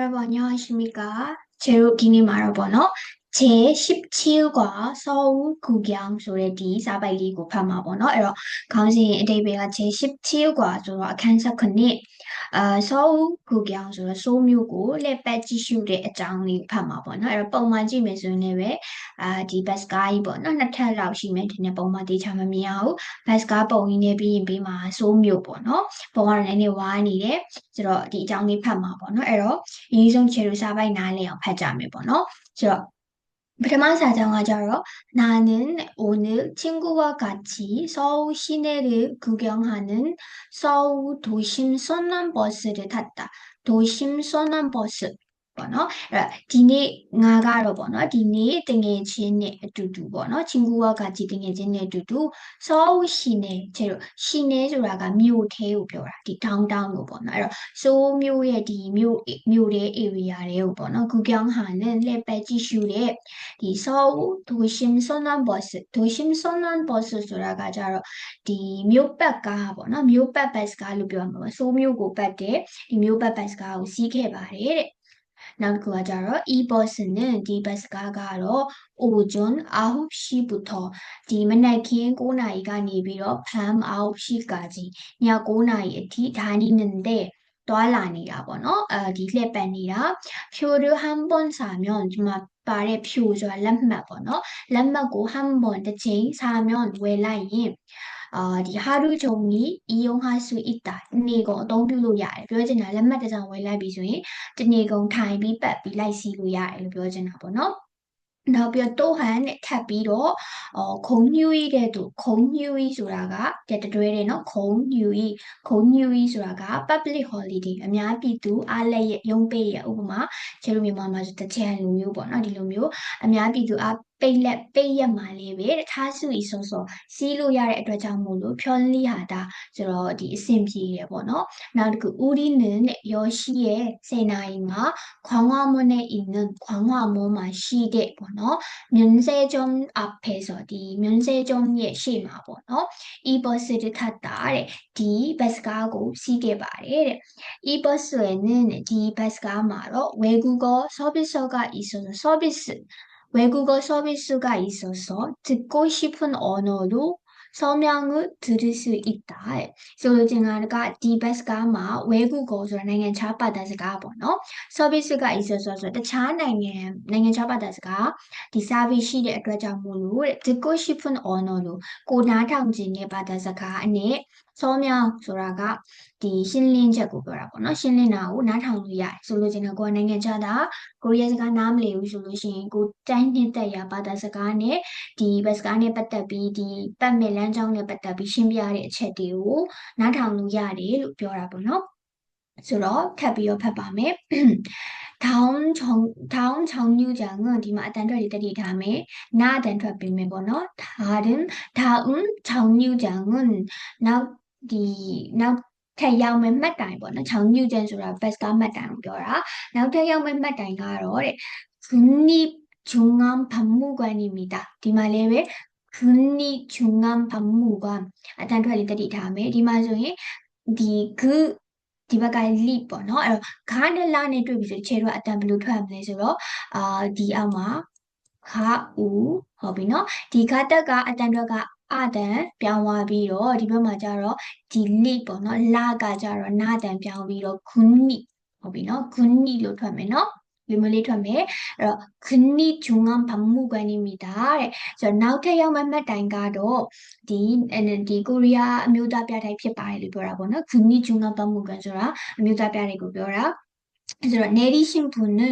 여러분 안녕하십니까? 제로기니 말아보노 제17과 서울 구경 소레디 사바이리고 파마보노 에러 강신 데이베가 제17과 소로 칸사크니 서울 구경 소로 소묘고 레빠지슈레 아장리 파마보노 에러 뻥마지 메소네베 디 바스카이 보노 나타라우 시멘 되네 뻥마디 참미야우 바스카 뻥이네 비인비마 소묘 보노 뻥아네 와니레 ဆိုတော့ဒီအကြောင်းလေးဖတ်မှာပေါ့နော်အဲ့တော့အရင်ဆုံးခြေလို့စာပိုက်နားလည်အောင်ဖတ်ကြမယ်ပေါ့နော်ဆိုတော့ပထမစာကြောင်းကကြတော့나는 오늘 친구와 같이 서울 시내를 구경하는 서울 도심 선남버스를 탔다. 도심 선남버스 ပေါ့နော်အဲ့ဒါဒီနေ့ငါကတော့ပေါ့နော်ဒီနေ့တငယ်ချင်းနဲ့အတူတူပေါ့နော်ချင်းကူကကြည်တငယ်ချင်းနဲ့အတူတူစောရှိနေကျတော့ရှိနေဆိုတာကမြို့ထဲကိုပြောတာဒီ downtown ကိုပေါ့နော်အဲ့တော့စိုးမြို့ရဲ့ဒီမြို့တဲ့ area တွေကိုပေါ့နော်ကူကြောင်းဟာနဲ့လက်ပဲကြည့်ရှုတဲ့ဒီစောဒိုရှင်ဆွန်နန်ဘော့စ်ဒိုရှင်ဆွန်နန်ဘော့စ်ဆိုတာကကြတော့ဒီမြို့ပတ်ကားပေါ့နော်မြို့ပတ်ဘတ်ကားလို့ပြောမှာပါစိုးမြို့ကိုပတ်တဲ့ဒီမြို့ပတ်ဘတ်ကားကိုစီးခဲ့ပါတယ်တဲ့နောက်တစ်ခုကကြတော့ e-bus နဲ့ဒီ bus ကားကတော့ 오전 9시부터 ဒီမနက်ခင်း9နာရီကနေပြီးတော့밤 9시까지ည9နာရီအထိ다니는데တွာလာနေတာပေါ့နော်ဒီလှည့်ပတ်နေတာ표를 한 번 사면 ဒီမှာပါတဲ့ဖြူဆိုတာလက်မှတ်ပေါ့နော်လက်မှတ်ကို한 번တစ်ချိန်사면ဝယ်လိုက်ရင်ဒီ하루 종일 이용할 수 있다. တနေ့ကုန်အသုံးပြုလို့ရတယ်ပြောချင်တာလက်မှတ်တစ်စောင်ဝယ်လိုက်ပြီဆိုရင်တနေ့ကုန်ထိုင်ပြီးပတ်ပြီးလိုက်စီးလို့ရတယ်လို့ပြောချင်တာပေါ့နော်နောက်ပြီးတော့ဟန်နဲ့ထပ်ပြီးတော့ခုံညူဤတဲ့သူခုံညူဤဆိုတာကတတွဲတယ်နော်ခုံညူဤဆိုတာက public holiday အများပြည်သူအားလည်းရုံးပိတ်ရဥပမာကျလိုမြန်မာမှာဆိုတချင်လူမျိုးပေါ့နော်ဒီလိုမျိုးအများပြည်သူအားပိတ်ရက်မှာလေးပဲထားစုဤဆိုစီးလို့ရတဲ့အတွက်ကြောင့်မို့လို့ဖြောလိဟာတာဆိုတော့ဒီအဆင်ပြေတယ်ပေါ့နော်နောက်တစ်ခု우리는10시에 10နာရီမှာ광화문에 있는 광화문မှာရှိတဲ့ပေါ့နော်면세점 앞에서 이 면세점의 ရှေ့မှာပေါ့နော် e-버스를 탔다တဲ့ဒီ bus ကားကိုစီးခဲ့ပါတယ်တဲ့ e-버스에는 이 bus ကားမှာတော့외국어 서비스가 있어서 외국어 서비스가 있어서 듣고 싶은 언어로 설명을 들을 수 있다. ဆိုလိုချင်တာကဒီ bus ကားမှာ 외국어 ဆိုတာနိုင်ငံခြားဘာသာစကားပေါ့နော် service က 있어서 ဆိုတခြားနိုင်ငံခြားဘာသာစကားဒီ service ရှိတဲ့အတွက်ကြောင့်မို့လို့တဲ့ 듣고 싶은 언어로 ကိုနားထောင်ခြင်းရဲ့ဘာသာစကားအနဲ့설명ဆိုတာကဒီရှင်းလင်းချက်ကိုပြောတာပေါ့နော်ရှင်းလင်းတာကိုနားထောင်လို့ရတယ်ဆိုလိုချင်တာကိုနိုင်ငံခြားသားကိုရီးယားစကားနားမလည်ဘူးဆိုလို့ရှိရင်ကိုတိုင်းနှစ်သက်ရာဘာသာစကားနဲ့ဒီဘတ်စကားနဲ့ပတ်သက်ပြီးဒီပတ်မဲ့လမ်းကြောင်းနဲ့ပတ်သက်ပြီးရှင်းပြတဲ့အချက်တွေကိုနားထောင်လို့ရတယ်လို့ပြောတာပေါ့နော်ဆိုတော့ထပ်ပြီးတော့ဖတ်ပါမယ်다음 정류장은 디마 단ထွက်တတိထားမယ်နာအတန်ထွက်ပေးမယ်ပေါ့နော်다음 정류장은နောက်ထပ်ရောက်မဲ့မှတ်တိုင်ပေါ့နော်정류장ဆိုတာ bus ကားမှတ်တိုင်ကိုပြောတာနောက်ထပ်ရောက်မဲ့မှတ်တိုင်ကတော့တဲ့국립중앙박물관입니다ဒီမှာလည်းပဲ국립중앙박물관အတန်ထွက်လေးတတိထားမယ်ဒီမှာဆိုရင်ဒီဘက်က leap ပေါ့နော်အဲ့တော့ခါနဲ့လာနဲ့တွေ့ပြီဆိုချေတော့အတန်ဘယ်လိုထွက်မလဲဆိုတော့ဒီအောက်မှာခါဦးဟုတ်ပြီနော်ဒီခါတက်ကအတန်ထွက်ကအတန်ပြောင်းသွားပြီးတော့ဒီဘက်မှာကျတော့ဒီ leap ပေါ့နော်လာကကျတော့နာတန်ပြောင်းပြီးတော့ခုနိဟုတ်ပြီနော်ခုနိလို့ထွက်မယ်နော်ဒီမလေးထွက်မယ်အဲ့တော့국립중앙박물관입니다တဲ့ဆိုတော့နောက်ထပ်ရောက်မှတ်တိုင်ကတော့ဒီကိုရီးယားအမျိုးသားပြတိုက်ဖြစ်ပါတယ်လို့ပြောတာပေါ့နော်국립중앙박물관ဆိုတာအမျိုးသားပြတိုက်ကိုပြောတာဆိုတော့내리실 분은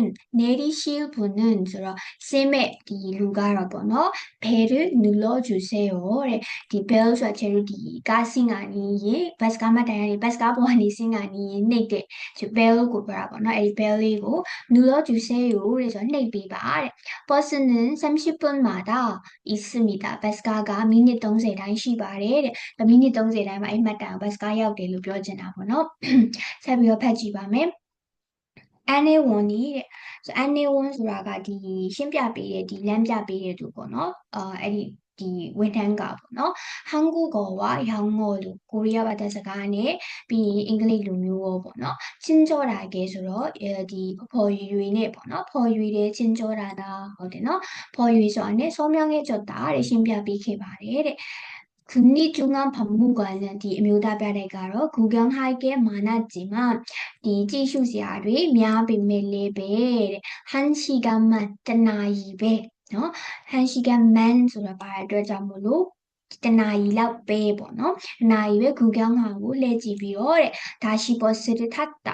ဆိုတော့ဆင်းမဲ့ဒီလူကတော့ပေါ့နော်배를 눌러주세요တဲ့ဒီ bell ဆိုတာကျတော့ဒီကားဆင်းကနေရင် bus ကားမှတ်တိုင်ကနေ bus ကားပေါ်ကနေဆင်းကနေရင်နှိပ်တဲ့ bell ကိုပြောတာပေါ့နော်အဲဒီ bell လေးကို 눌러주세요တဲ့ဆိုတော့နှိပ်ပေးပါတဲ့ 버스는 30분마다 있습니다 bus ကားကမိနစ်30တိုင်းရှိပါတယ်တဲ့မိနစ်30တိုင်းမှာအဲ့မှတ်တိုင် bus ကားရောက်တယ်လို့ပြောချင်တာပေါ့နော်ဆက်ပြီးတော့ဖတ်ကြည့်ပါမယ်안혜원이 안혜원ဆိုတာကဒီရှင်းပြပေးတဲ့ဒီလမ်းပြပေးတဲ့သူပေါ့နော်အဲ့ဒီ 디 웬탄가 보너 한국어와 영어로 코리아 바다 사가네 비 잉글리시 루미오 보너 친절하게 서로 디 포유이네 보너 포유이의 친절하다 어디너 포유이서 안에 소명해줬다 신비하게 말해 국립중앙박물관은 이 묘다별에가로 구경할 게 많았지만 이 지수자들이 미아비멜레베 1시간만တနာရီပဲ နော် 1시간만ဆိုတာဘာအတွက်ကြောင့်မလို့တနာရီလောက်ပဲပေါ့နော်တနာရီပဲ구경하고လဲကြည့်ပြီးတော့တဲ့다시 버스를 탔다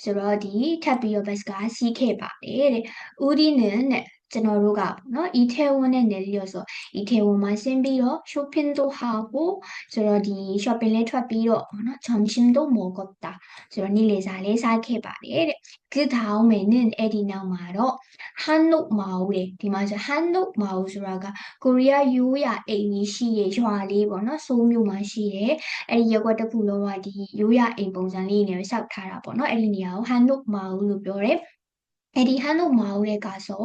ဆိုတော့ဒီထပ်ပြီးတော့ဘတ်စကားစီးခဲ့ပါတယ်တဲ့우리는တဲ့ကျွန်တော်တို့ကပေါ့နော်이태원에 내려서 이태원만 샌비로 쇼핑도 하고 저러디 쇼핑에ထွက်ပြီးတော့ 점심도 먹었다. 저러니 레사레 사케바레. 그 다음에는 에디나마로 한옥마을에 디마저 한옥마을이라가 코리아 요야 애니시의 좌리 번호 소묘마시에 에디 여과다 불러와디 요야 애ပုံစံလေးနဲ့ ဆောက်ထားတာ ပေါ့နော် 에디니아오 한옥마을로ပြောတယ် 에디 한옥마을에 가서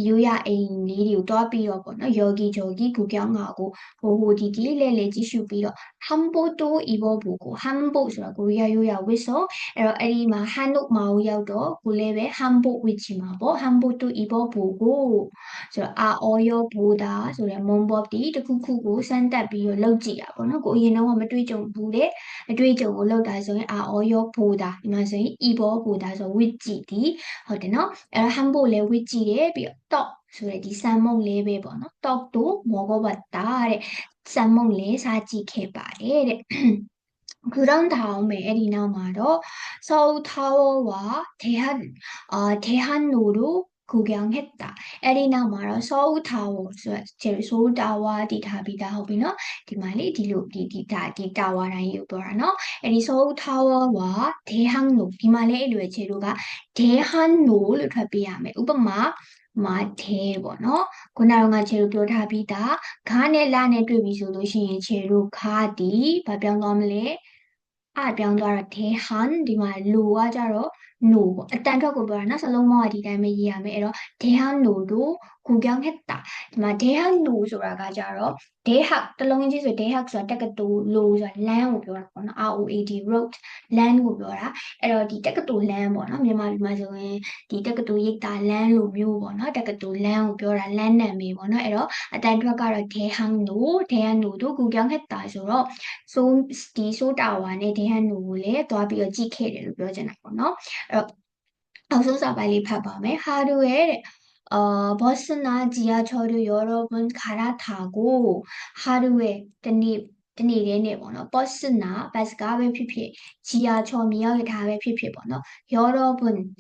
요야 애인이 또아비어 보나 여기저기 구경하고 보고디디 레레지 슈비어 한복도 입어보고 한복이라고 요야 위서 에리마 한옥마을여도 굴레베 한복 위치마보 한복도 입어보고 저 아어여 보다 소리 몸법디တခုခုကို စမ်းတက်ပြီး လုပ်ကြည့်ရ 보나 고이노 မတွေ့ကြုံဘူးတဲ့ အတွေ့အကြုံကို လုပ်တာဆိုရင် 아어여 보다 ဒီမှာဆိုရင် 입어보다 ဆို 위치디 ဟုတ်တယ်နော် 한복을 위치에 떡 소리 디 쌈먹레베 번호 떡도 먹어봤다 쌈먹레 사직해봐래 그런 다음에 에리나 말어 서울타워와 대한로로 구경했다. 에리나 말어 서울타워 제일 서울타워 디답이다 하비너 디말이 디로 디타와라는 유도라노 에리 서울타워와 대학로 디말의 일루의 제로가 대한로를 답이하면 우범마 마테 번호 그나롱아 제로 표답이다 간에 라네 뚜비소도시 제로 가디 바병검레 အဲ့ပြောင်းသွားတော့ 대한 ဒီမှာလိုကကြတော့노ပေါ့အတန်ထွက်ကိုပြောတာနော်စလုံးမောကဒီတိုင်းပဲရေးရမယ်အဲ့တော့ 대한노도 구경했다 ဒီမှာ 대한노ဆိုတာကကြတော့ 대학 တစ်လုံးချင်းဆို 대학ဆိုတာတက္ကသိုလ် 노ဆိုတာလမ်းကိုပြောတာပေါ့နော် ROAD road လမ်းကိုပြောတာအဲ့တော့ဒီတက္ကသိုလ်လမ်းပေါ့နော်မြန်မာပြည်မှာဆိုရင်ဒီတက္ကသိုလ်ရိပ်သာလမ်းလိုမျိုးပေါ့နော်တက္ကသိုလ်လမ်းကိုပြောတာလမ်းနာမည်ပေါ့နော်အဲ့တော့အတန်ထွက်ကတော့ 대한노도 구경했다 ဆိုတော့ 디 소다와네 대한노를 도와비어 지케를 표현하거나 앞서서 빨리 봐봐요. 하루에 버스나 지하철을 여러분 갈아타고 하루에 뜬일에 번호 버스나 버스가 왜 피피 지하철 미역이 다왜 피피 번호 여러분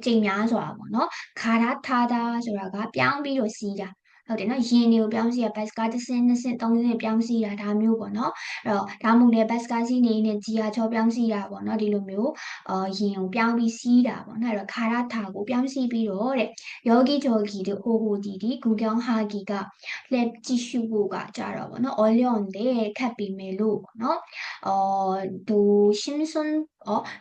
쟁야서 번호 갈아타다 소라가 뺨비로 시작 ဟုတ်တယ်နော်ယင်တွေကိုပြောင်းစီရ bus ကတစ်ဆင့်နှစ်ဆင့်သုံးဆင့်ပြောင်းစီရဒါမျိုးပေါ့နော်အဲ့တော့ဒါမှမဟုတ်လည်း bus ကစီးနေနဲ့ကြီးဟာချောပြောင်းစီရပေါ့နော်ဒီလိုမျိုးယင်ကိုပြောင်းပြီးစီးတာပေါ့နော်အဲ့တော့ခါရထာကိုပြောင်းစီးပြီးတော့တဲ့여기저기를 오고디디 구경하기가 랩지슈고가 짜러 뭐너 어려운데 카비멜로 뭐너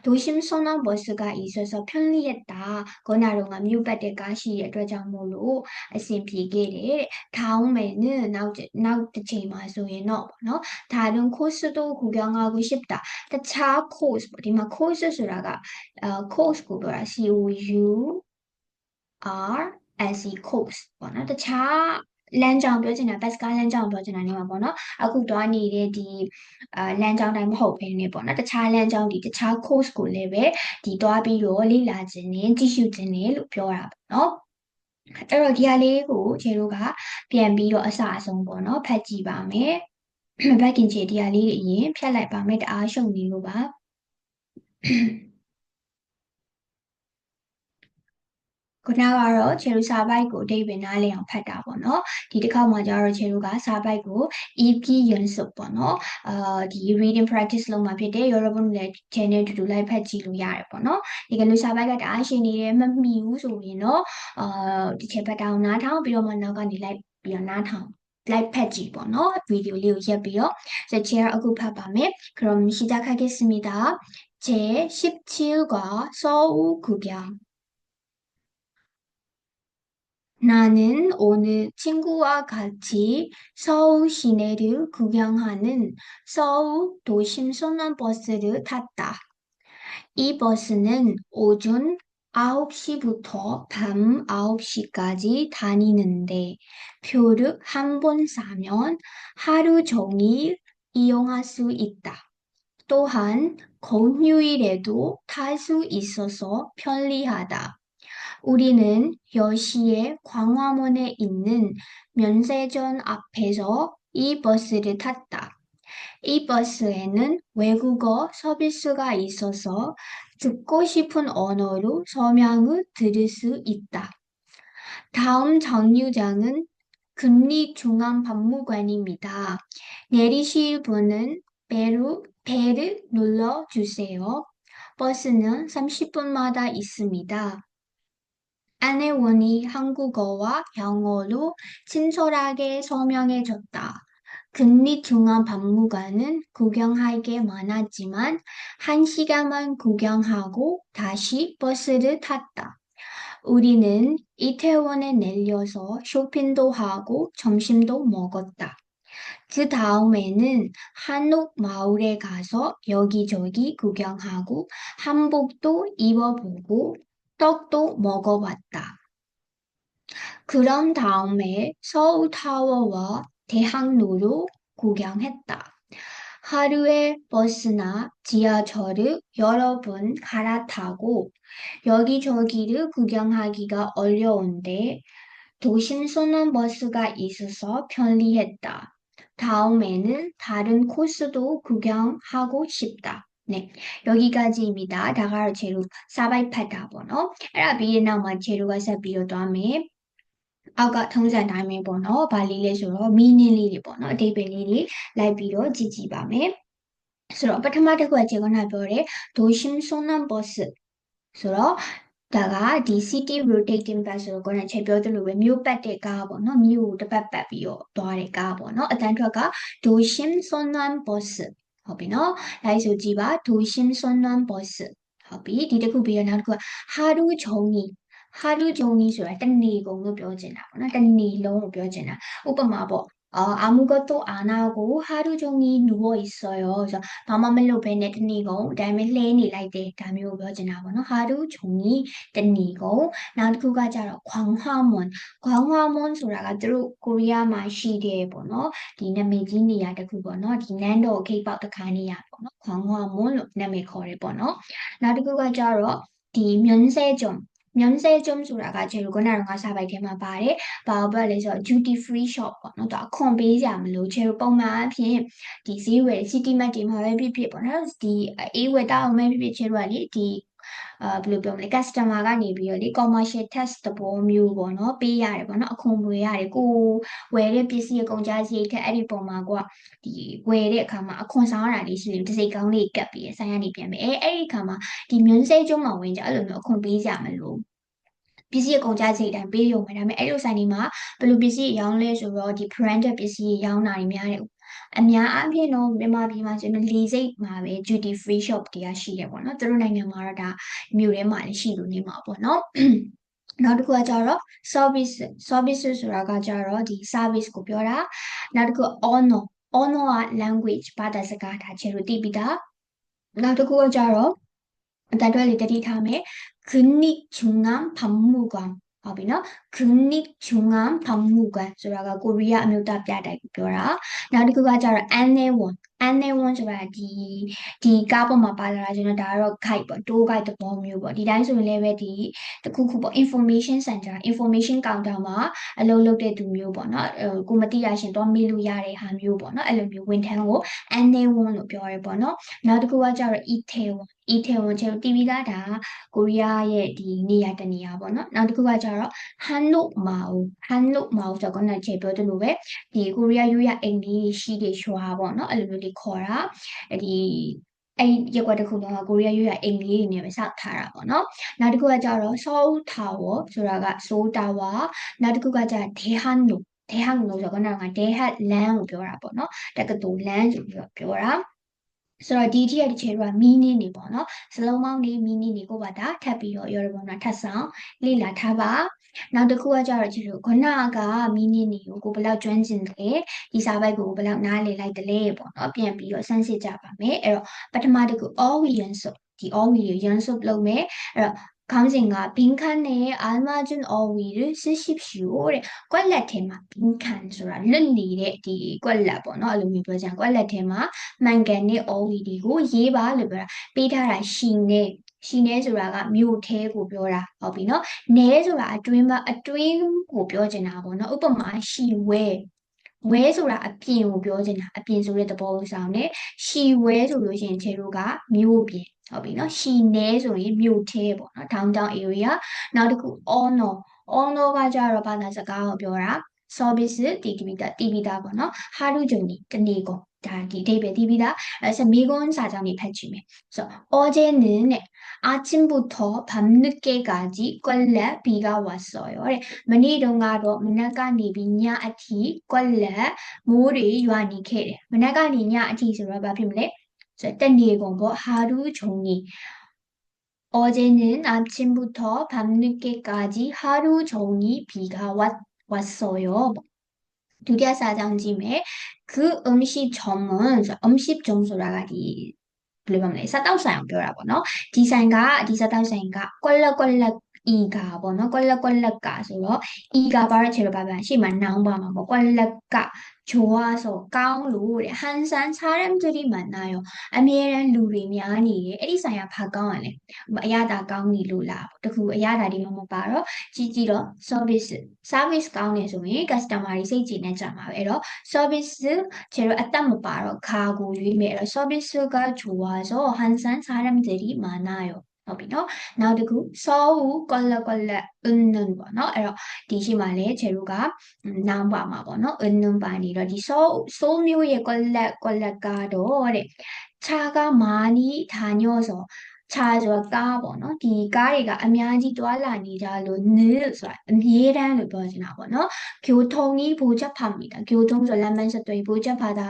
도심선한 버스가 있어서 편리했다. 그나롱아 뮤바데 가시에 도장모로 SMP게래 다음에는 나우트체마소에너 뭐너 다른 코스도 구경하고 싶다. 차 코스 디마 코스라가 코스고 뭐라 COU RSE course ပေါ့နော်တခြား လမ်းကြောင်းပြောချင်တာ bus ကားလမ်းကြောင်းပြောချင်တာနေမှာပေါ့နော်အခုတွားနေတဲ့ဒီလမ်းကြောင်းတိုင်းမဟုတ်ဘဲနဲ့ပေါ့နော်တခြားလမ်းကြောင်းဒီတခြား course ကိုလည်းပဲဒီတွားပြီးတော့လေ့လာခြင်းနဲ့ကြည့်ရှုခြင်းနဲ့လို့ပြောတာပေါ့နော်အဲ့တော့ဒီဟာလေးကိုခြေတို့ကပြန်ပြီးတော့အစအဆုံးပေါ့နော်ဖတ်ကြည့်ပါမယ်ဘက်ကင်ခြေဒီဟာလေးတွေအရင်ဖြတ်လိုက်ပါမယ်တအားရှုံနေလို့ပါခုနကတော့ခြေလူစာပိုက်ကိုအဓိပ္ပာယ်နားလည်အောင်ဖတ်တာပေါ့နော်ဒီတစ်ခေါက်မှာကျတော့ခြေလူကစာပိုက်ကို EP 연습ပေါ့နော်ဒီ reading practice လုပ်မှာဖြစ်တယ်여러분လည်း channel တူတူလိုက်ဖတ်ကြည့်လို့ရတယ်ပေါ့နော်ဒီကလူစာပိုက်ကတအားရှင်းနေတယ်မမှီဘူးဆိုရင်တော့ဒီချက်ပတ်တာကိုနားထောင်ပြီးတော့မှနောက်ကနေလိုက်ပြီးတော့နားထောင် လိုက်ဖတ်ကြည့်ပေါ့နော်ဗီဒီယိုလေးကိုရက်ပြီးတော့ 제가အခုဖတ်ပါမယ်그럼 시작하겠습니다 제 17과 서울 구경 나는 오늘 친구와 같이 서울 시내를 구경하는 서울 도심 순환버스를 탔다. 이 버스는 오전 9시부터 밤 9시까지 다니는데 표를 한 번 사면 하루 종일 이용할 수 있다. 또한 공휴일에도 탈 수 있어서 편리하다. 우리는 10시에 광화문에 있는 면세점 앞에서 이 버스를 탔다. 이 버스에는 외국어 서비스가 있어서 듣고 싶은 언어로 설명을 들을 수 있다. 다음 정류장은 국립중앙박물관입니다. 내리실 분은 배를 눌러주세요. 버스는 30분마다 있습니다. 안내원이 한국어와 영어로 친절하게 설명해줬다. 국립중앙박물관은 구경할 게 많았지만 1시간만 구경하고 다시 버스를 탔다. 우리는 이태원에 내려서 쇼핑도 하고 점심도 먹었다. 그 다음에는 한옥마을에 가서 여기저기 구경하고 한복도 입어보고 떡도 먹어봤다. 그런 다음에 서울타워와 대학로로 구경했다. 하루에 버스나 지하철을 여러 번 갈아타고 여기저기를 구경하기가 어려운데 도심 순환버스가 있어서 편리했다. 다음에는 다른 코스도 구경하고 싶다. 네, 여기까지입니다. 다가로 제로 사바이파다 번호. 에라 비에나마 제로가 사비오도아메. 아까 통산 다음에 번호 발리레소로 미니리리 번호 데벨리리 라이비로 지지밤에. ဆိုတော့ပထမတစ်ခုကခြေကနာပြောတယ်ဒိုရှင်းစွန်းနံဘော့စ်ဆိုတော့ဒါကဒီ city rotating bus ဆိုတော့ကိုယ်နဲ့ခြေပြောသလိုပဲမြို့ပတ်တဲ့ကားပေါ့နော်မြို့တစ်ပတ်ပတ်ပြီးတော့သွားတဲ့ကားပေါ့နော်အတန်းထွက်ကဒိုရှင်းစွန်းနံဘော့စ်ဟုတ်ပြီနော်ဒါဆိုကြည့်ပါဒိုရှင်းစွန်းနံဘော့စ်ဟုတ်ပြီဒီတစ်ခုပြီးတော့နောက်တစ်ခုက하루 종일 하루 종일ဆိုတာတနေ့ကုန်လို့ပြောချင်တာပေါ့နော်တနေ့လုံးကိုပြောချင်တာဥပမာပေါ့ 아무것도 안 하고 하루 종일 누워 있어요. 그래서 밤마멜로 베네 드니고 그다음에 레니 라이데 다미오 벼지나 보노 하루 종일 드니고 나두가 자로 광화문 광화문 소라가 들어 코리아 마시데 보노 디나메지니야တခု 보노 디난도 케이팝 카니야 보노 광화문 나메 거래 보노 나두가 자로 디 면세점 면세점 소라가 제일 그날가 사바이테마 바래 바바레서 duty free shop ပေါ့နော်သူအခွန်ပေးကြမလို့ချေပုံမှန်အဖြစ်ဒီဈေးဝယ် city mart တွေမှာပဲဖြစ်ဖြစ်ပေါ့နော်ဒီအေးဝယ်တောင်းမဲ့ဖြစ်ဖြစ်ချေတို့ကလေဒီဘယ်လိုပြောမလဲ customer ကနေပြီးတော့လေ commercial tax သဘောမျိုးပေါ့နော်ပေးရတယ်ပေါ့နော်အခွန်ဝယ်ရတယ်ကိုဝယ်တဲ့ပစ္စည်းရဲ့ကုန်ကြစရိတ်ထက်အဲ့ဒီပုံမှာကဒီဝယ်တဲ့အခါမှာအခွန်ဆောင်ရတာလေးရှိတယ်တစ်စိတ်ကောင်းလေးကပ်ပြီးဆိုင်ကနေပြန်မယ်အဲ့ဒီအခါမှာဒီမြွန်းစိတ်ကျုံမှာဝင်ကြအဲ့လိုမျိုးအခွန်ပေးကြမလို့ပစ္စည်းအကုန်ကြစိတ်တိုင်းပေးရုံပဲဒါပေမဲ့အဲ့လိုဆိုင်တွေမှာဘယ်လိုပစ္စည်းရောင်းလဲဆိုတော့ဒီ branded ပစ္စည်းရောင်းတာတွေများတယ်အများအားဖြင့်တော့မြန်မာပြည်မှာဆိုရင်လေစိတ်မှာပဲ duty free shop တွေကရှိတယ်ပေါ့နော်သူတို့နိုင်ငံမှာတော့ဒါမြို့ထဲမှာလည်းရှိလို့နေမှာပေါ့နော်နောက်တစ်ခုကကြတော့ service ဆိုတာကကြတော့ဒီ service ကိုပြောတာနောက်တစ်ခုက honorက language ဘာသာစကားဒါခြေလို့သိပြီးသားနောက်တစ်ခုကကြတော့အတန်တွဲလေးတတိထားမယ်국립중앙박물관ဟုတ်ပြီနော် 국립중앙박물관ဆိုတာက ကိုရီးယားအမျိုးသားပြတိုက်ကိုပြောတာနောက်တစ်ခုကကြတော့ 안내원ဆိုတာဒီကားပေါ်မှာပါလာတာကျွန်တော်ဒါကတော့ guide ပေါ့ tour guide သဘောမျိုးပေါ့ဒီတိုင်းဆိုရင်လည်းပဲဒီတစ်ခုခုပေါ့ information center information counter မှာအလုပ်လုပ်တဲ့သူမျိုးပေါ့နော်ကိုမသိရရှင်တော့မေးလို့ရတဲ့ဟာမျိုးပေါ့နော်အဲ့လိုမျိုးဝန်ထမ်းကို 안내원 လို့ပြောရဲပေါ့နော်နောက်တစ်ခုကကြတော့ 이태원 제로 TV가 코리아의 디 니야တနေရာ ပေါ့နော်နောက်တစ်ခုကကြတော့ 한옥마을 저거는 제 뼈들로ပဲ디 코리아 유야 앵리 시대 쇼하 ပေါ့နော်အဲ့လိုမျိုးတွေခေါ်တာအဲ့ရက်ကွက်တစ်ခုလုံးက 코리아 유야 앵리 တွေနဲ့ပဲစောက်ထားတာပေါ့နော်နောက်တစ်ခုကကြတော့ 서울 타워ဆိုတာက 서울 타워နောက်တစ်ခုကကြတော့ 대학로 저거는 대학란 ကိုပြောတာပေါ့နော်တက္ကသိုလ်လမ်းဆိုပြီးတော့ပြောတာဆိုတော့ဒီအထိကဒီခြေတို့က meaning တွေပေါ့နော်စလုံးပေါင်းတွေ meaning တွေကိုပါဒါထပ်ပြီးတော့ 여러분과 탔어 လေ့လာထားပါ နောက်တစ်ခုကကြတော့ချစ်တို့ခုနကမီနင်းတွေကိုကိုဘယ်လောက်ကျွမ်းကျင်တယ်ဒီစာပိုက်ကိုဘယ်လောက်နားလည်လိုက်တယ်လဲပေါ့နော်ပြန်ပြီးတော့စမ်းစစ်ကြပါမယ်အဲ့တော့ပထမတစ်ခု all we ရန်စုပ်ဒီ all we ကိုရန်စုပ်လုပ်မယ်အဲ့တော့ခေါင်းစဉ်က빈칸에 알맞은 어휘를 쓰십시오တဲ့ကွက်လက်ထဲမှာ빈 칸ဆိုတာလွတ်နေတဲ့ဒီကွက်လက်ပေါ့နော်အဲ့လိုမျိုးပြောကြကွက်လက်ထဲမှာမှန်ကန်တဲ့ 어휘တွေကိုရေးပါလို့ပြောတာပေးထားတာရှိနေဆိုတာကမြို့ထဲကိုပြောတာဟုတ်ပြီနော်နဲဆိုတာအတွင်းကိုပြောချင်တာပေါ့နော်ဥပမာရှိဝဲဆိုတာအပြင်ကိုပြောချင်တာအပြင်ဆိုတဲ့သဘောကိုဆောင်တယ်ရှီဝဲဆိုလို့ရှိရင်ခြေတို့ကမြို့ပြင်ဟုတ်ပြီနော်ရှီနဲဆိုရင်မြို့ထဲပေါ့နော် downtown area နောက်တစ်ခု honor ကကြတော့ဘာသာစကားကိုပြောတာ service တီးပြီးသားပေါ့နော်ဟာရုဂျုံဒီတနေ့ကုန်ဒါဒီအဓိပ္ပာယ်တီးပြီးသားဆက်မိကွန်းစာကြောင်းတွေဖတ်ကြည့်မယ်ဆိုတော့ 어제는 아침부터 밤늦게까지 껄레 비가 왔어요.မနေ့တုန်းကတော့မနက်ကနေပြီးညအထိ 껄레မိုးတွေရွာနေခဲ့တယ်မနက်ကနေညအထိဆိုတော့ဘာဖြစ်မလဲဆိုတော့တနေ့ကုန်ပေါ့하루 종일 어제는 아침부터 밤늦게까지 하루 종일 비가 왔어요. 두개 사장집에 그 음식점은 음식점 소라가 디ဘယ်လိုပြောမလဲစားတောက်ဆိုင်ကိုပြောတာပေါ့နော်ဒီစားတောက်ဆိုင်ကကွက်လပေါ့နော်ကွက်လက်ကဆိုတော့ကဘာလို့ခြေလို့ပါရှေ့မှာနောင်ပါမှာပေါ့ကွက်လက်ကဂျိုအားဆိုကောင်းလို့တဲ့ဟန်ဆန်စားရမ်ကြိမှန်နာရောအမြဲတမ်းလူတွေများနေတယ်အဲ့ဒီဆိုင်ကဘာကောင်းရလဲအရသာကောင်းနေလို့လားတခုအရသာဒီမှာမပါတော့ကြည့်တော့ service ကောင်းနေဆိုရင် customer တွေစိတ်ကြည်နေကြမှာပဲအဲ့တော့ service ခြေလို့အသက်မပါတော့ခါကိုရွေးမယ်အဲ့တော့ service ကဂျိုအားဆိုဟန်ဆန်စားရမ်ကြိမှန်နာရောဟုတ်ပြီနော်နောက်တစ်ခုစောဦးကွက်လက်ပေါ့နော်အဲ့တော့ဒီရှိမှလည်းခြေတို့ကနောင်ပါမှာပေါ့နော်ပါနေတော့ဒီစောမျိုးရဲ့ကွက်လက်ကတော့တဲ့ခြားကမာနီဒါညောဆိုခြားဆိုတာကားပေါ့နော်ဒီကားတွေကအများကြီးတွာလာနေကြလို့နေဆိုတာအမြဲတမ်းလို့ပြောချင်တာပေါ့နော်교통이 복잡합니다 교통ဆိုလမ်းမဆက်သွယ်복잡하다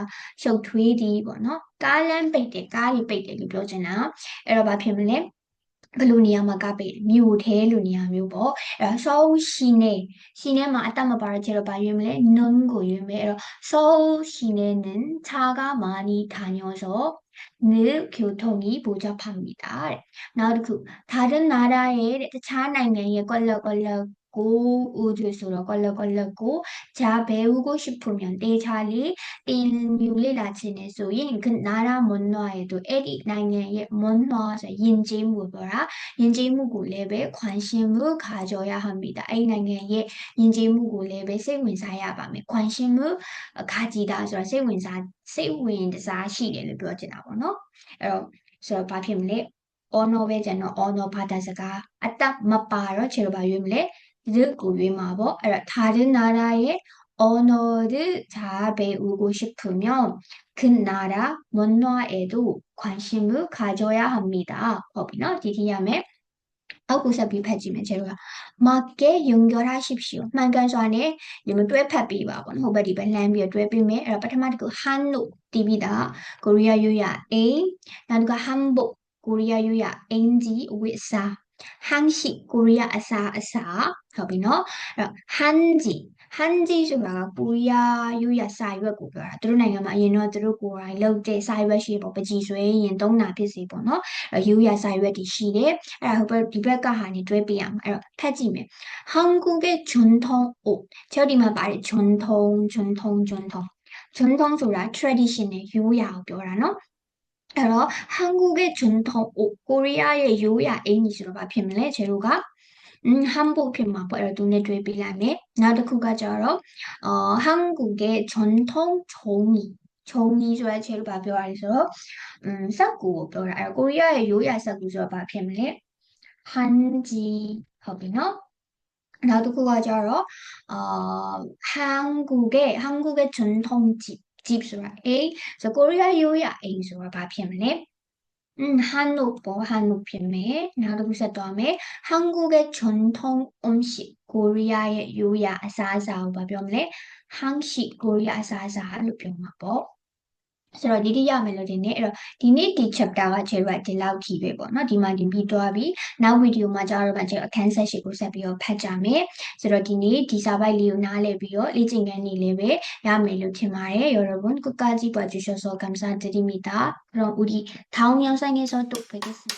ရှုပ်ထွေးသည်ပေါ့နော်ကားလမ်းပိတ်တယ်ကားတွေပိတ်တယ်လို့ပြောချင်တာအဲ့တော့ဘာဖြစ်မလဲဘယ်လိုနေရာမှာကပိတ်မြို့ထဲလိုနေရာမျိုးပေါ့အဲ့တော့စောဦးရှိနေမှာအတတ်မပါတဲ့ခြေတော့ဘာရွေးမလဲနုံကိုရွေးမယ်အဲ့တော့စောဦးရှိ내는 차가 많이 다녀서 늘 교통이 복잡합니다တဲ့နောက်တစ်ခု다른 나라의တခြားနိုင်ငံရဲ့ကို우주ဆိုတော့ကို자 배우고 싶으면 대차리တင်လေ့လာချင်တယ်ဆိုရင်그 나라 문화에도အဲ့ဒီနိုင်ငံရဲ့문화ဆိုယဉ်ကျေးမှုပြောတာယဉ်ကျေးမှုကိုလည်းပဲ관심을 가져야 합니다. အဲ့ဒီနိုင်ငံရဲ့ယဉ်ကျေးမှုကိုလည်းပဲစိတ်ဝင်စားရပါမယ်. 관심을 가지다ဆိုတာစိတ်ဝင်စားရှိတယ်လို့ပြောချင်တာပေါ့နော်. အဲ့တော့ဆိုတော့ဘာဖြစ်မလဲ honor ပဲကျန်တော့ honor ဘာသာစကားအတတ်မပါတော့ခြေတော့ဘာရွေးမလဲကိုရွေးမှာပေါ့အဲ့တော့다른 나라의 언어를 잘 배우고 싶으면 그 나라 문화에도 관심을 가져야 합니다. ဟုတ်ပြီနော်ဒီရမယ်အောက်ကိုဆက်ပြီးဖတ်ကြည့်မယ်ခြေတို့က 맞게 연결하십시오. မှန်ကန်စွာနဲ့ဒီမှာတွဲဖက်ပေးပါပေါ့နော်ဟိုဘက်ဒီဘက်လှမ်းပြီးတွဲပေးမယ်အဲ့တော့ပထမတစ်ခု han လို့တီးပြီးသားကိုရီးယားရိုးရာအိမ်နောက်တစ်ခု hanbok ကိုရီးယားရိုးရာအင်ဂျီဝတ်စား한식ကိုရီးယားအစားဟုတ်ပြီနော်အဲ့တော့ 한지ဆိုတာကကိုရီးယားရိုးရာစာရွက်ကိုပြောတာသူတို့နိုင်ငံမှာအရင်တော့သူတို့ကိုယ်တိုင်လုပ်တဲ့စာရွက်ရှိပေါ့ပကြီးဆွဲရင်သုံးတာဖြစ်စီပေါ့နော်ရိုးရာစာရွက်တွေရှိတယ်အဲ့ဒါဟိုဘက်ဒီဘက်ကဟာနေတွဲပြရမှာအဲ့တော့ဖတ်ကြည့်မယ်한국의 전통 옷ကျွန်တော်ဒီမှာပါတယ်전통ဆိုတာ traditional ရိုးရာကိုပြောတာနော်အဲ့တော့ 한국의 전통 옷ကိုရီးယားရဲ့ရိုးရာအင်ကြီးဆိုတော့ဘာဖြစ်မလဲခြေတို့က한복ဖြစ်မှာပေါ့အဲ့တော့သူနဲ့တွေ့ပေးလိုက်မယ်နောက်တစ်ခုကကြတော့한국의 전통 종이ဆိုတဲ့ခြေတို့ဘာပြောရလဲဆိုတော့စက်ကူကိုပြောတာအဲ့တော့ကိုရီးယားရဲ့ရိုးရာစက်ကူဆိုတော့ဘာဖြစ်မလဲ한지ဟုတ်ပြီနော်နောက်တစ်ခုကကြတော့한국의 전통집ဆိုတာအိမ်ဆိုကိုရီးယားရိုးရာအိမ်ဆိုတော့ဘာဖြစ်မလဲ한옥ဖြစ်မယ်နောက်တစ်ခုဆက်သွားမယ်한국의 전통 음식 코리아의 요야 아사아사 ကိုဘာပြောမလဲ한식 ကိုရီးယားအစားအစာလို့ပြောမှာပေါ့ ဆိုတော့ဒီရမယ်လို့ဒီနေ့အဲ့တော့ဒီနေ့ဒီ chapter ကကျတော့ဒီလောက်ထိပဲပေါ့နော်ဒီမှာဒီပြီးသွားပြီနောက်ဗီဒီယိုမှာကျတော့ကျအခန်းဆက်ရှိကိုဆက်ပြီးတော့ဖတ်ကြမယ်ဆိုတော့ဒီနေ့ဒီစာပိုက်လေးကိုနားလည်ပြီးတော့လေ့ကျင့်ခန်းနေလေးပဲရမယ်လို့ထင်ပါတယ်여러분 끝까지 봐주셔서 감사드립니다 그럼 우리 다음 영상에서 또 뵙겠습니다